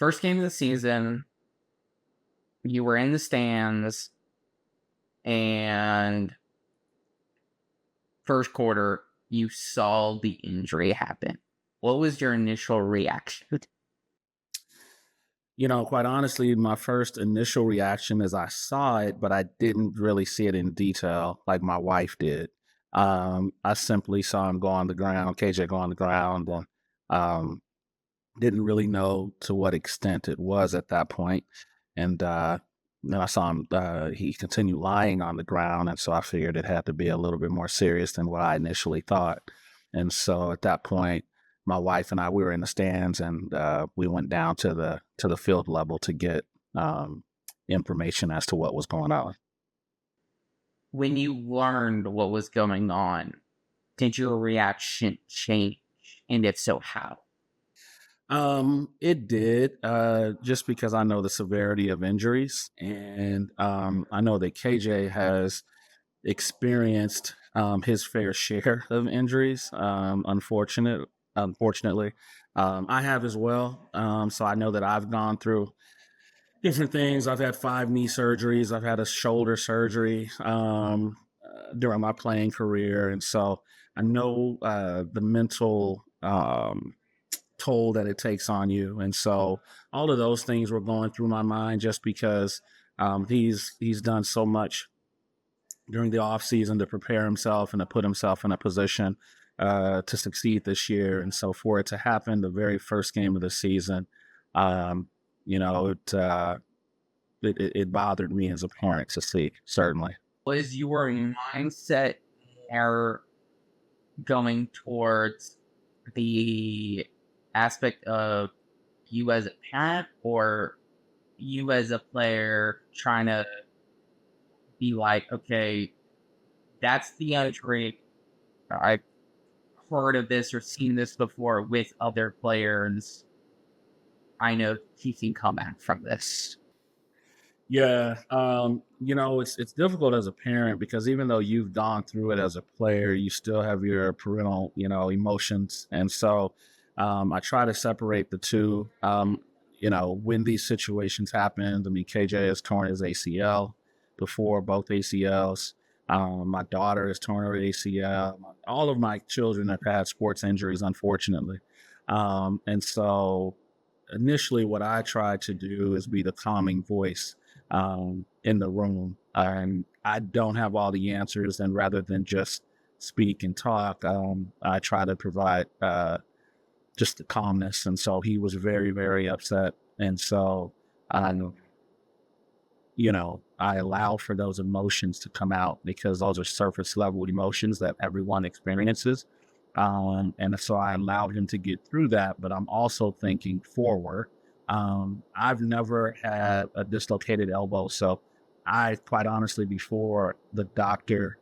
First game of the season, you were in the stands, and first quarter, you saw the injury happen. What was your initial reaction? Quite honestly, my first initial reaction is I saw it, but I didn't really see it in detail like my wife did. I simply saw him go on the ground, KJ go on the ground, and um, didn't really know to what extent it was at that point. And then I saw him, he continued lying on the ground. And so I figured it had to be a little bit more serious than what I initially thought. And so at that point, my wife and I, we were in the stands, and we went down to the field level to get information as to what was going on. When you learned what was going on, did your reaction change? And if so, how? It did, just because I know the severity of injuries, and I know that KJ has experienced his fair share of injuries. Unfortunately, I have as well. So I know that I've gone through different things. I've had 5 knee surgeries. I've had a shoulder surgery during my playing career, and so I know the mental toll that it takes on you. And so all of those things were going through my mind, just because he's done so much during the off season to prepare himself and to put himself in a position to succeed this year. And so for it to happen the very first game of the season, um, it bothered me as a parent to see, certainly. Was your mindset more going towards the aspect of you as a parent, or you as a player trying to be like, okay, that's the injury. I've heard of this or seen this before with other players. I know he can come back from this. Yeah, it's difficult as a parent, because even though you've gone through it as a player, you still have your parental, emotions, and so I try to separate the two. When these situations happen, I mean, KJ has torn his ACL before, both ACLs. My daughter has torn her ACL. All of my children have had sports injuries, unfortunately, and so initially, what I try to do is be the calming voice in the room. And I don't have all the answers. And rather than just speak and talk, I try to provide just the calmness. And so he was very, very upset. And so, I allow for those emotions to come out, because those are surface level emotions that everyone experiences. And so I allowed him to get through that, but I'm also thinking forward. I've never had a dislocated elbow. So I, quite honestly, before the doctor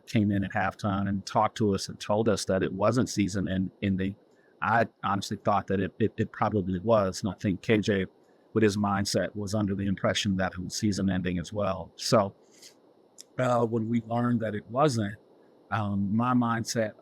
came in at halftime and talked to us and told us that it wasn't season ending, I honestly thought that it probably was. And I think KJ, with his mindset, was under the impression that it was season ending as well. So when we learned that it wasn't, my mindset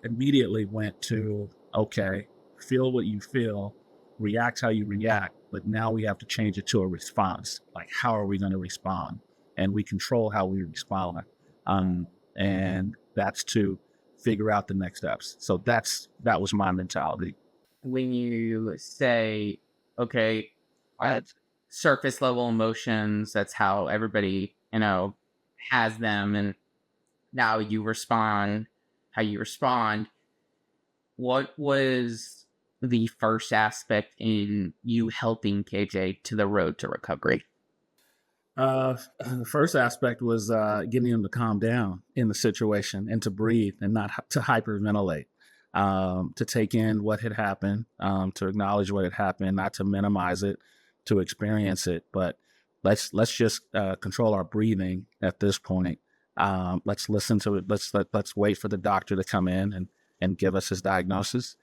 immediately went to, okay, feel what you feel, react how you react, but now we have to change it to a response. Like, how are we going to respond? And we control how we respond. And that's to figure out the next steps. So that was my mentality. When you say, okay, surface level emotions, that's how everybody, has them, and now you respond how you respond. What was the first aspect in you helping KJ to the road to recovery? The first aspect was getting him to calm down in the situation and to breathe and not to hyperventilate, to take in what had happened, to acknowledge what had happened, not to minimize it, to experience it. But let's just control our breathing at this point. Let's listen to it. Let's wait for the doctor to come in and give us his diagnosis,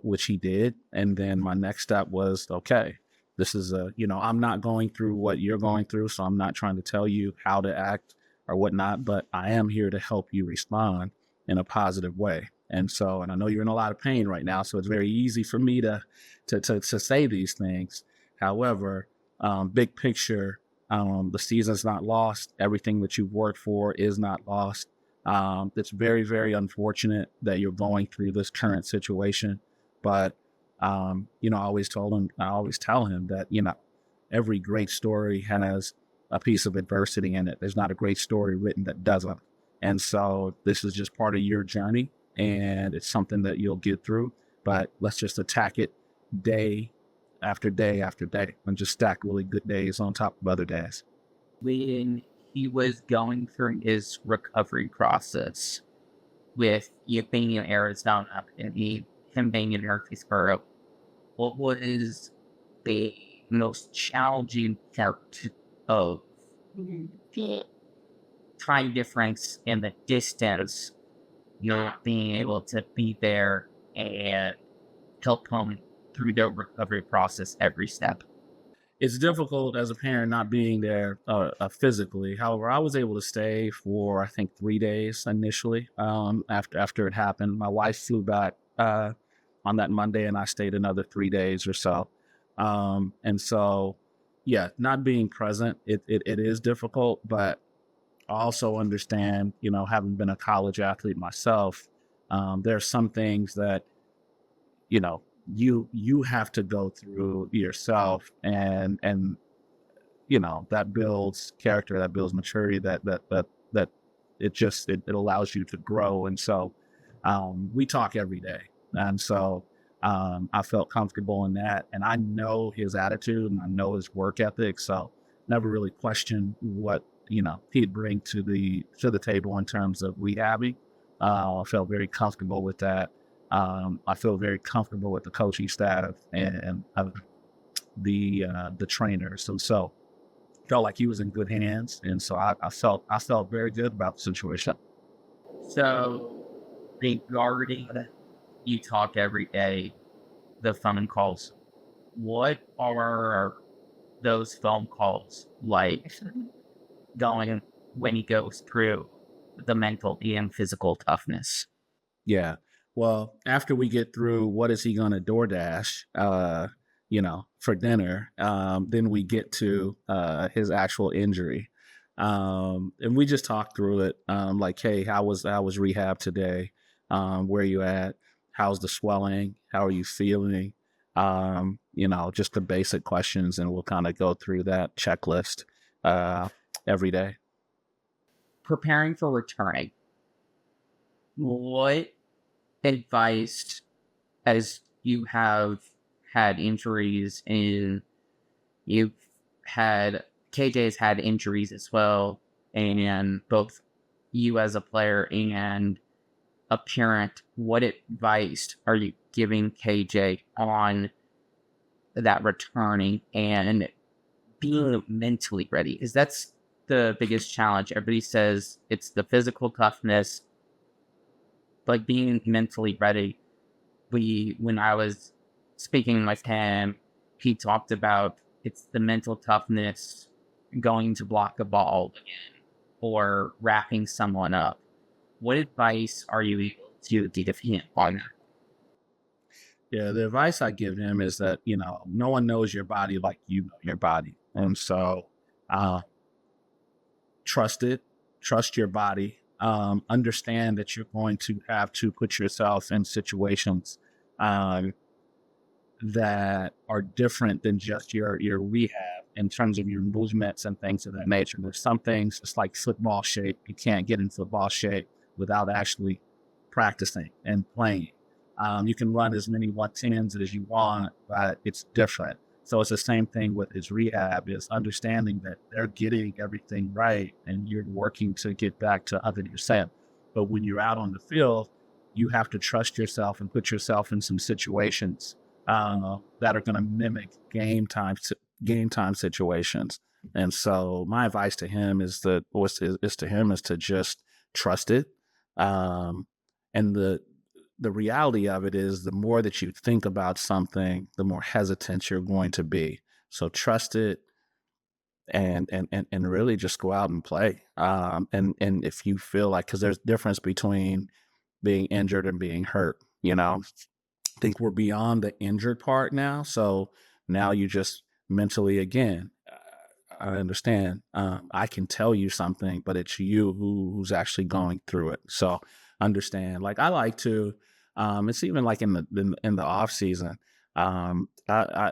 which he did. And then my next step was, okay, this is I'm not going through what you're going through, so I'm not trying to tell you how to act or whatnot, but I am here to help you respond in a positive way. And so, and I know you're in a lot of pain right now, so it's very easy for me to say these things. However, big picture, the season's not lost. Everything that you've worked for is not lost. It's very, very unfortunate that you're going through this current situation, but I always tell him that every great story has a piece of adversity in it. There's not a great story written that doesn't. And so this is just part of your journey, and it's something that you'll get through. But let's just attack it day after day after day and just stack really good days on top of other days. When he was going through his recovery process with you being in Arizona and him being in Murfreesboro, what was the most challenging part of the time difference and the distance, not being able to be there and help him through the recovery process every step? It's difficult as a parent not being there physically. However, I was able to stay for I think 3 days initially. After it happened, my wife flew back on that Monday, and I stayed another 3 days or so. And so, yeah, not being present, it is difficult, but I also understand, having been a college athlete myself, there are some things that you know you have to go through yourself, and that builds character, that builds maturity, that it allows you to grow. And so we talk every day, and so I felt comfortable in that, and I know his attitude and I know his work ethic, so never really questioned what he'd bring to the table in terms of rehabbing. I felt very comfortable with that. I feel very comfortable with the coaching staff and the trainers, and so felt like he was in good hands, and so I felt very good about the situation. So, regarding you talk every day, the phone calls, what are those phone calls like going when he goes through the mental and physical toughness? Yeah. Well, after we get through what is he gonna DoorDash, for dinner, then we get to his actual injury. And we just talked through it. Like, hey, how was rehab today? Where you at? How's the swelling? How are you feeling? Just the basic questions, and we'll kind of go through that checklist uh every day. Preparing for returning, what advice, as you have had injuries and you've had KJ's had injuries as well, and both you as a player and a parent, what advice are you giving KJ on that returning and being mentally ready? Because that's the biggest challenge. Everybody says it's the physical toughness, but being mentally ready. When I was speaking with him, he talked about it's the mental toughness, going to block a ball again or wrapping someone up. What advice are you able to give him on that? Yeah, the advice I give him is that, no one knows your body like you know your body. And so uh, trust it, trust your body, understand that you're going to have to put yourself in situations um, that are different than just your rehab in terms of your movements and things of that nature. There's some things, it's like football shape. You can't get in football shape without actually practicing and playing. You can run as many 110s as you want, but it's different. So it's the same thing with his rehab, is understanding that they're getting everything right and you're working to get back to 100%. But when you're out on the field, you have to trust yourself and put yourself in some situations that are going to mimic game time situations. And so my advice to him is to just trust it. And the reality of it is, the more that you think about something, the more hesitant you're going to be. So trust it, and really just go out and play. And if you feel like, because there's difference between being injured and being hurt, think we're beyond the injured part now. So now you just mentally, again, I understand. I can tell you something, but it's you who's actually going through it. So understand. Like I like to. It's even like in the off season. I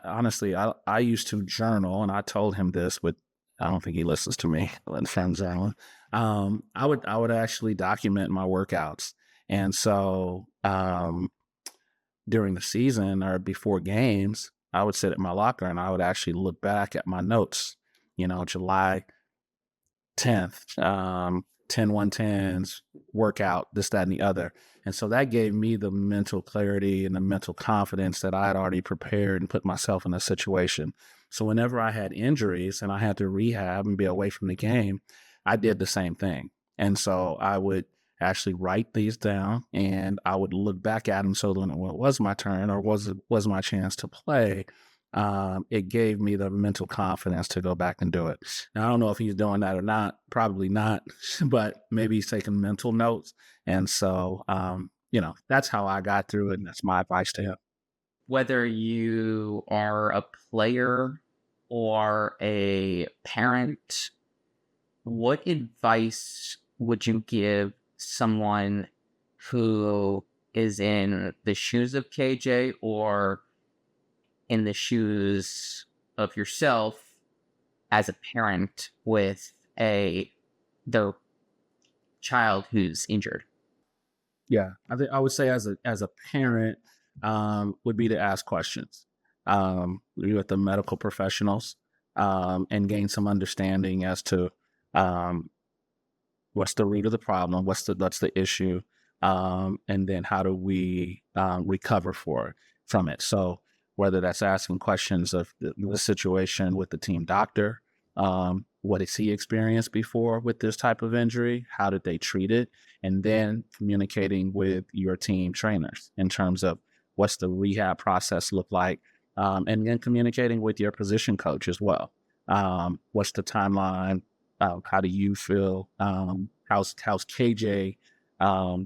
honestly, I used to journal, and I told him this, but I don't think he listens to me. In friend journaling, I would actually document my workouts, and so during the season or before games, I would sit at my locker and I would actually look back at my notes, July 10th, 10 110s, workout, this, that, and the other. And so that gave me the mental clarity and the mental confidence that I had already prepared and put myself in a situation. So whenever I had injuries and I had to rehab and be away from the game, I did the same thing. And so I would actually write these down and I would look back at them. So when it was my turn or was my chance to play, it gave me the mental confidence to go back and do it. Now, I don't know if he's doing that or not, probably not, but maybe he's taking mental notes. And so, that's how I got through it. And that's my advice to him. Whether you are a player or a parent, what advice would you give someone who is in the shoes of KJ or in the shoes of yourself as a parent with the child who's injured? Yeah, I think I would say as a parent, would be to ask questions, with the medical professionals, and gain some understanding as to um, what's the root of the problem, what's the issue, and then how do we recover from it. So whether that's asking questions of the situation with the team doctor, what has he experienced before with this type of injury, how did they treat it, and then communicating with your team trainers in terms of what's the rehab process look like, and then communicating with your position coach as well. What's the timeline? How do you feel? How's KJ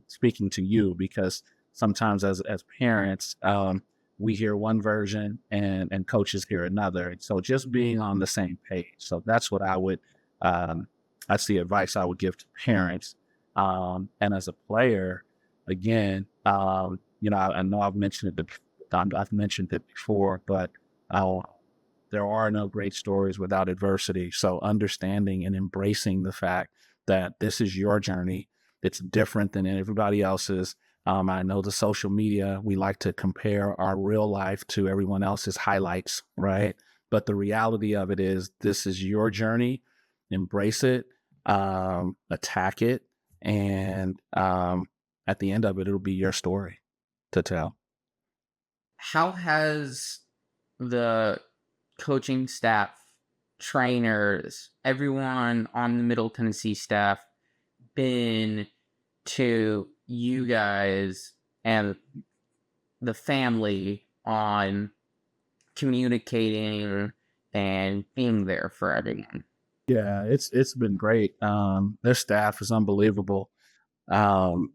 speaking to you? Because sometimes as parents, we hear one version and coaches hear another. So just being on the same page. So that's what that's the advice I would give to parents. And as a player, again, I know I've mentioned it before, but there are no great stories without adversity. So understanding and embracing the fact that this is your journey. It's different than everybody else's. I know the social media, we like to compare our real life to everyone else's highlights, right? But the reality of it is this is your journey. Embrace it, attack it. And at the end of it, it'll be your story to tell. How has the coaching staff, trainers, everyone on the Middle Tennessee staff been to you guys and the family on communicating and being there for everyone? Yeah, it's been great. Their staff is unbelievable. From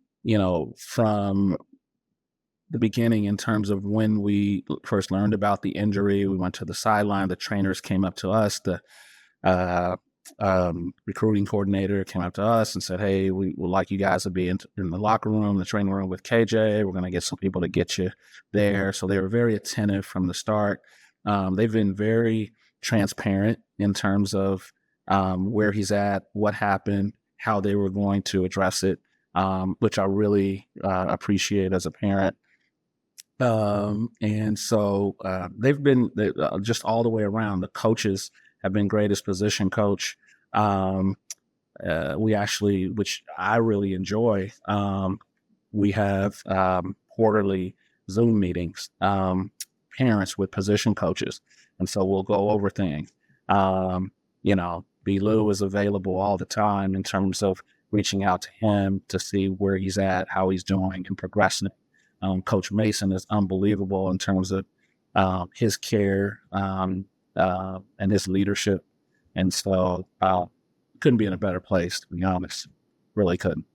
the beginning in terms of when we first learned about the injury, we went to the sideline. The trainers came up to us. The uh, recruiting coordinator came up to us and said, "Hey, we would like you guys to be in the locker room, the training room with KJ. We're going to get some people to get you there." So they were very attentive from the start. They've been very transparent in terms of where he's at, what happened, how they were going to address it, which I really appreciate as a parent. And so they've been just all the way around. The coaches have been great as position coach. We actually, which I really enjoy, we have quarterly Zoom meetings, parents with position coaches. And so we'll go over things. B. Lou is available all the time in terms of reaching out to him to see where he's at, how he's doing, and progressing. Coach Mason is unbelievable in terms of his care and his leadership. And so couldn't be in a better place, to be honest. Really couldn't.